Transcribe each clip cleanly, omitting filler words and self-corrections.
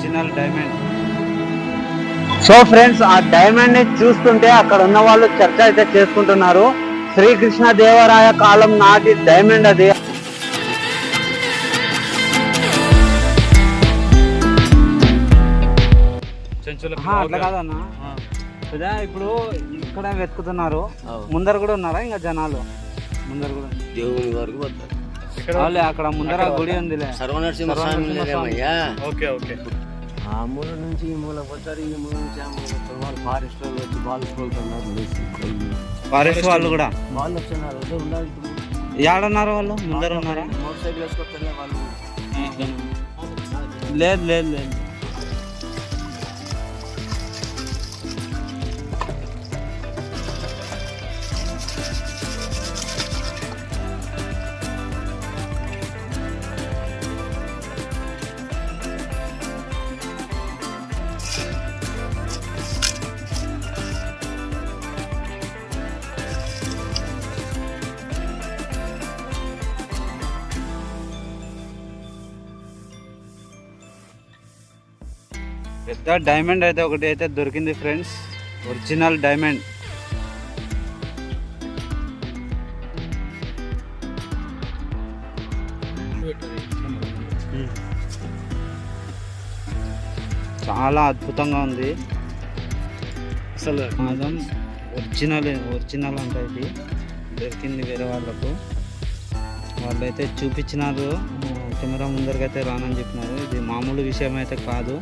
Original diamond. So friends, ఆ diamond ని చూస్తుంటే అక్కడ ఉన్న వాళ్ళు చర్చ అయితే చేసుకుంటున్నారు. శ్రీకృష్ణ దేవరాయ కాలం నాటి డైమండ్ అది. అట్లా కాదన్న, ఇప్పుడు ఇక్కడ వెతుకుతున్నారు, ముందర కూడా ఉన్నారా ఇంకా జనాలు? ముందర కూడా దేవుని వరకు వాళ్ళే అక్కడ ముందర గుడి ఉందిలే, ఆ మూల నుంచి ఈ మూల పోతారు, ఈ మూల నుంచి ఆ మూల పోతారు. వాళ్ళు ఫారెస్ట్ వాళ్ళు వచ్చి వాళ్ళు తోలుతున్నారు. ఫారెస్ట్ వాళ్ళు కూడా వాళ్ళు వచ్చినారు. ఉండాలి ఏడున్నారు వాళ్ళు? ముందర ఉన్నారా? మోటార్ సైకిల్ వేసుకొస్తారు వాళ్ళు. లేదు లేదు లేదు. పెద్ద డైమండ్ అయితే ఒకటి అయితే దొరికింది ఫ్రెండ్స్, ఒరిజినల్ డైమండ్. చాలా అద్భుతంగా ఉంది అసలు. ఒరిజినల్ అంటే ఇది దొరికింది వేరే వాళ్ళకు. వాళ్ళైతే చూపించినారు, కెమెరా ముందరకైతే రానని చెప్పినారు. ఇది మామూలు విషయం అయితే కాదు,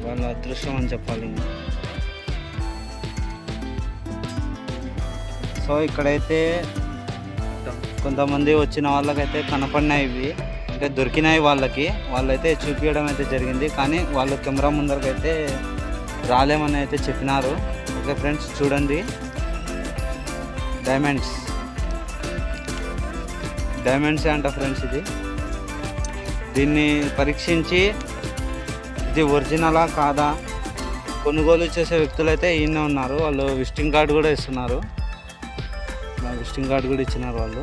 వాళ్ళ అదృష్టం అని చెప్పాలి. సో ఇక్కడైతే కొంతమంది వచ్చిన వాళ్ళకైతే కనపడినాయి ఇవి, అంటే దొరికినాయి వాళ్ళకి. వాళ్ళైతే చూపించడం అయితే జరిగింది, కానీ వాళ్ళు కెమెరా ముందరకైతే రాలేమని అయితే చెప్పినారు. ఓకే ఫ్రెండ్స్, చూడండి డైమండ్స్ అంట ఫ్రెండ్స్. దీన్ని పరీక్షించి ఇది ఒరిజినలా కాదా కొనుగోలు చేసే వ్యక్తులు అయితే ఈయన ఉన్నారు. వాళ్ళు విజిటింగ్ కార్డు కూడా ఇస్తున్నారు, విజిటింగ్ కార్డు కూడా ఇచ్చినారు వాళ్ళు.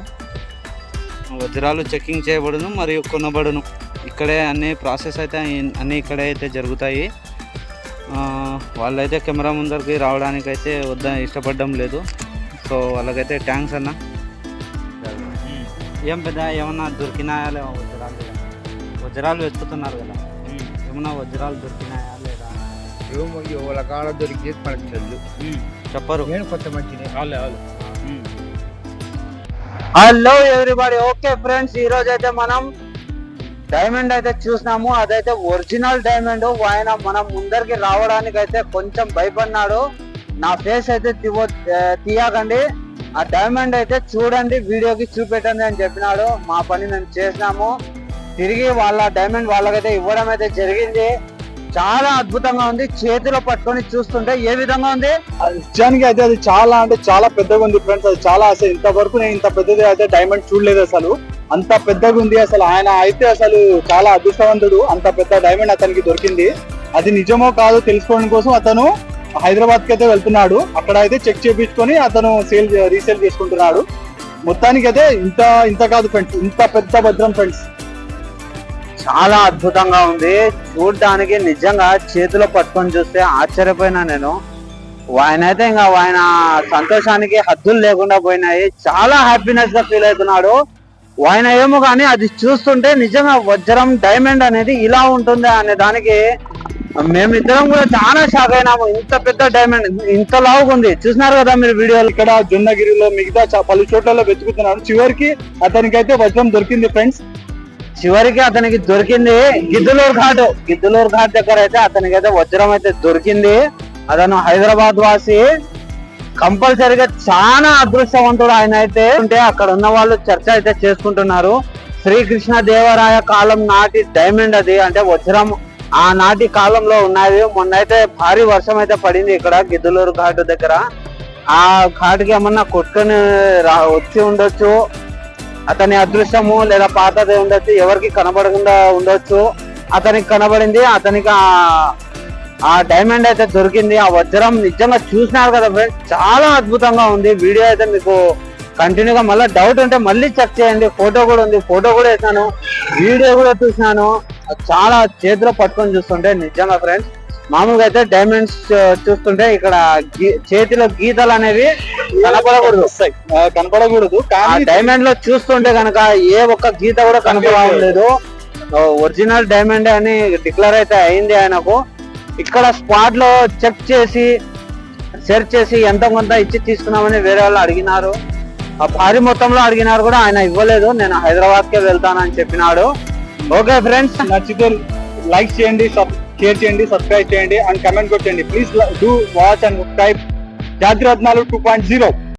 వజ్రాలు చెక్కింగ్ చేయబడును మరియు కొనబడును. ఇక్కడే అన్ని ప్రాసెస్ అయితే అన్నీ ఇక్కడే అయితే జరుగుతాయి. వాళ్ళైతే కెమెరా ముందరికి రావడానికి అయితే ఇష్టపడడం లేదు. సో వాళ్ళకైతే థ్యాంక్స్ అన్న. ఏం పెద్ద ఏమన్నా దొరికినాయా లేవా వజ్రాలు వెతుకుతున్నారు కదా, ఏమన్నా వజ్రాలు దొరికినాయా లేదా? వాళ్ళ కాడ దొరికేది మనకు తెలుసు, చెప్పరు. కొత్త మంచిది. Hello everybody. ఓకే ఫ్రెండ్స్, ఈ రోజు అయితే మనం డైమండ్ అయితే చూసినాము. అదైతే ఒరిజినల్ డైమండ్. ఆయన మనం ముందరికి రావడానికి అయితే కొంచెం భయపడినాడు. నా ఫేస్ అయితే తీయకండి, ఆ డైమండ్ అయితే చూడండి, వీడియోకి చూపెట్టండి అని చెప్పినాడు. మా పని మేము చేసినాము. తిరిగి వాళ్ళ డైమండ్ వాళ్ళకైతే ఇవ్వడం అయితే జరిగింది. చాలా అద్భుతంగా ఉంది. చేతిలో పట్టుకొని చూస్తుంటే ఏ విధంగా ఉంది నిజానికి అయితే అది చాలా అంటే చాలా పెద్దగా ఉంది ఫ్రెండ్స్. అది చాలా అసలు ఇంతవరకు నేను ఇంత పెద్దది అయితే డైమండ్ చూడలేదు అసలు. అంత పెద్దగా ఉంది అసలు. ఆయన అయితే అసలు చాలా అదృష్టవంతుడు, అంత పెద్ద డైమండ్ అతనికి దొరికింది. అది నిజమో కాదో తెలుసుకోవడం కోసం అతను హైదరాబాద్ కి అయితే వెళ్తున్నాడు. అక్కడ అయితే చెక్ చేయించుకొని అతను రీసేల్ చేసుకుంటున్నాడు. మొత్తానికి అయితే ఇంత కాదు ఫ్రెండ్స్, ఇంత పెద్ద భద్రం ఫ్రెండ్స్. చాలా అద్భుతంగా ఉంది చూడడానికి. నిజంగా చేతిలో పట్టుకొని చూస్తే ఆశ్చర్యపోయినా నేను. ఆయన అయితే ఇంకా ఆయన సంతోషానికి హద్దులు లేకుండా పోయినాయి. చాలా హ్యాపీనెస్ గా ఫీల్ అవుతున్నాడు ఆయన. ఏమో కానీ అది చూస్తుంటే నిజంగా వజ్రం డైమండ్ అనేది ఇలా ఉంటుంది అనే దానికి మేమిద్దరం కూడా చాలా షాక్ అయినాము. ఇంత పెద్ద డైమండ్ ఇంత లావుగా ఉంది, చూసినారు కదా మీరు వీడియోలు. ఇక్కడ జొన్నగిరిలో మిగతా పలు చోట్లలో వెతుకుతున్నాడు. చివరికి అతనికైతే వజ్రం దొరికింది ఫ్రెండ్స్. చివరికి అతనికి దొరికింది గిద్దలూరు ఘాట్ దగ్గర అయితే అతనికి అయితే వజ్రం అయితే దొరికింది. అతను హైదరాబాద్ వాసి, కంపల్సరిగా చాలా అదృష్టవంతుడు ఆయన అయితే. అంటే అక్కడ ఉన్న వాళ్ళు చర్చ అయితే చేసుకుంటున్నారు. శ్రీకృష్ణ దేవరాయ కాలం నాటి డైమండ్ అది, అంటే వజ్రం ఆనాటి కాలంలో ఉన్నాయి. మొన్న అయితే భారీ వర్షం అయితే పడింది ఇక్కడ గిద్దలూరు ఘాటు దగ్గర. ఆ ఘాటుకి ఏమన్నా కొట్టుకొని వచ్చి ఉండొచ్చు, అతని అదృష్టము లేదా పాతదే ఉండొచ్చు, ఎవరికి కనబడకుండా ఉండొచ్చు. అతనికి కనబడింది, అతనికి ఆ డైమండ్ అయితే దొరికింది. ఆ వజ్రం నిజంగా చూసినారు కదా ఫ్రెండ్స్, చాలా అద్భుతంగా ఉంది. వీడియో అయితే మీకు కంటిన్యూగా మళ్ళీ డౌట్ ఉంటే మళ్ళీ చెక్ చేయండి. ఫోటో కూడా ఉంది, ఫోటో కూడా వేసాను, వీడియో కూడా చూసినాను. చాలా చేతిలో పట్టుకొని చూస్తుంటే నిజంగా ఫ్రెండ్స్, మామూలుగా అయితే డైమండ్స్ చూస్తుంటే ఇక్కడ చేతిలో గీతలు అనేవి కనపడకూడదు, కనపడకూడదు. ఆ కానీ డైమండ్ లో చూస్తుంటే కనుక ఏ ఒక్క గీత కూడా కనపడడం లేదు. ఒరిజినల్ డైమండ్ అని డిక్లేర్ అయితే అయింది ఆయనకు. ఇక్కడ స్పాట్ లో చెక్ చేసి సెర్చ్ చేసి ఎంత కొంత ఇచ్చి తీసుకున్నామని వేరే వాళ్ళు అడిగినారు. ఆ భారీ మొత్తంలో అడిగినారు కూడా, ఆయన ఇవ్వలేదు. నేను హైదరాబాద్ కే వెళ్తానని చెప్పినాడు. ఓకే ఫ్రెండ్స్, నచ్చితే లైక్ చేయండి, షేర్ చేయండి, సబ్స్క్రైబ్ చేయండి అండ్ కమెంట్ కొట్టండి. Please do watch and subscribe జాతి రత్నాలు 2.0.